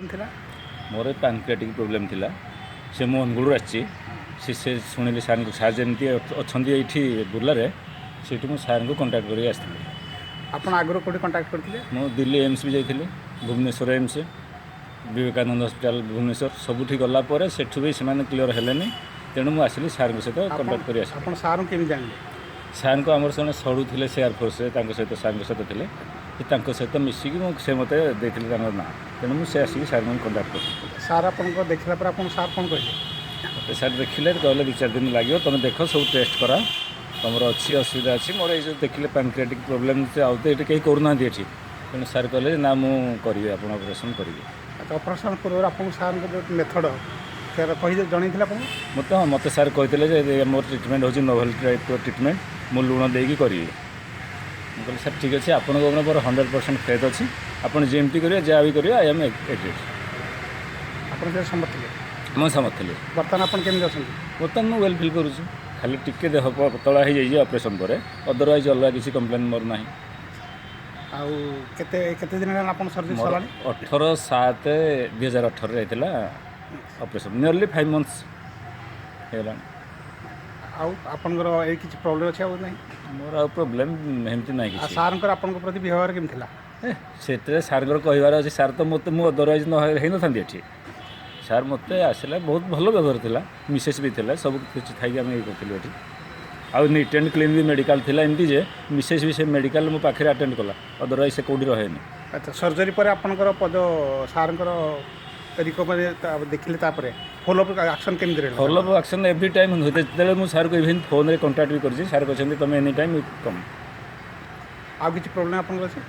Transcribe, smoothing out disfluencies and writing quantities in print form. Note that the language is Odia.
ଥିଲା मोर पैनक्रियाटिक प्रोब्लेम थिला से मो अनुगुड़ आसी से शुणिली सार सार जमी अच्छा ये बुर्लारे से सार को कंटाक्ट कर ଆପଣ ଆଗରୁ କେଉଁଠି କଣ୍ଟାକ୍ଟ କରିଥିଲେ? मु दिल्ली एम्स भी जाइली भुवनेश्वर एम्स विवेकानंद हॉस्पिटल भुवनेश्वर सबुठी गलापर सेठू भी से क्लीयर हेलेनी तेणु मुझे आसिली सार सहित कंटाक्ट कर ଆପଣ ସାର୍ଙ୍କୁ କେମିତି ଜାଣିଲେ? सार को आमर से सड़ू थे से एयरफोर्स सहित सार सहित थे सहित मिसिकी से मत देते ना तेणु मुझे आसिक सार को कंटाक्ट कर ସାର୍ ଆପଣଙ୍କ ଦେଖିଲା ପରେ ଆପଣ ସାର୍ କ'ଣ କହିଲେ? मत सार देखिले कहले 2-4 दिन लगे तुम देख सब टेस्ट करा तुमर अच्छी असुविधा अच्छी मोर ये देखिले पैनक्रियाटिक प्रोब्लेम से आउ तो ये कहीं करूना ये तेणु सार कहले ना मुझे आप ऑपरेशन करी ଅପରେସନ୍ ପୂର୍ବରୁ ଆପଣଙ୍କୁ ସାର୍ଙ୍କ ଯେଉଁ ମେଥଡ଼ କହିଲେ ଜଣାଇଥିଲେ ଆପଣ? मत हाँ मत सार कहते मोर ट्रिटमेंट हूँ नोवेल टाइप ट्रिटमेंट मु लुण देकी करी कहले सर ठीक अच्छे आपको मोर 100% फेथ अच्छी आपड़ जमी करेंगे जहाँ भी करेंगे आई एम एग्री ଆପଣ ସେ ସମ୍ମତ ଥିଲେ? ମୁଁ ସମର୍ଥ ଥିଲି। ବର୍ତ୍ତମାନ ଆପଣ କେମିତି ଅଛନ୍ତି? ବର୍ତ୍ତମାନ ମୁଁ ୱେଲ୍ ଫିଲ୍ କରୁଛି ଖାଲି ଟିକେ ଦେହ ପତଳା ହେଇଯାଇଛି ଅପରେସନ୍ ପରେ ଅଦରୱାଇଜ୍ ଅଲଗା କିଛି କମ୍ପ୍ଲେନ୍ ମୋର ନାହିଁ। ଆଉ କେତେ କେତେ ଦିନ ହେଲାଣି ଆପଣ ସର୍ଭିସ୍ କଲାଣି? 18/7/2018 ହେଇଥିଲା ଅପରେସନ୍ ନିୟରଲି 5 months ହେଇଗଲାଣି। ଆଉ ଆପଣଙ୍କର ଏଇ କିଛି ପ୍ରୋବ୍ଲେମ୍ ଅଛି ଆଉ ନାହିଁ? ମୋର ଆଉ ପ୍ରୋବ୍ଲେମ୍ ଏମିତି ନାହିଁ କିଛି। ସାର୍ଙ୍କର ଆପଣଙ୍କ ପ୍ରତି ବ୍ୟବହାର କେମିତି ଥିଲା? ସେଥିରେ ସାର୍ଙ୍କର କହିବାର ଅଛି ସାର୍ ତ ମୋତେ ମୁଁ ଅଦରୱାଇଜ୍ ହେଇନଥାନ୍ତି ଏଠି ସାର୍ ମୋତେ ଆସିଲା ବହୁତ ଭଲ ବ୍ୟବହାର ଥିଲା ମିସେସ୍ ବି ଥିଲା ସବୁ କିଛି ଥାଇକି ଆମେ ଇଏ କରିଥିଲୁ ଏଠି ଆଉ neat and clean B medical ଥିଲା ଏମିତି ଯେ ମିସେସ୍ ବି ସେ ମେଡ଼ିକାଲ୍ ମୋ ପାଖରେ ଆଟେଣ୍ଡ କଲା ଅଦରୱାଇଜ୍ ସେ କେଉଁଠି ରହେନି। ଆଚ୍ଛା ସର୍ଜରୀ ପରେ ଆପଣଙ୍କର ସାର୍ଙ୍କର ରିକଭରି ଦେଖିଲେ ତାପରେ ଫଲୋଅପ୍ ଆକ୍ସନ୍ କେମିତି ରହିଲା? ଫଲୋଅପ୍ ଆକ୍ସନ୍ ଏଭ୍ରି ଟାଇମ୍ ଯେତେବେଳେ ମୁଁ ସାର୍କୁ ଇଭେନ୍ ଫୋନ୍ରେ କଣ୍ଟାକ୍ଟ ବି କରିଛି ସାର୍ କହିଛନ୍ତି ତୁମେ ଏନି ଟାଇମ୍ କମ୍। ଆଉ କିଛି ପ୍ରୋବ୍ଲେମ୍ ଆପଣଙ୍କର ଅଛି?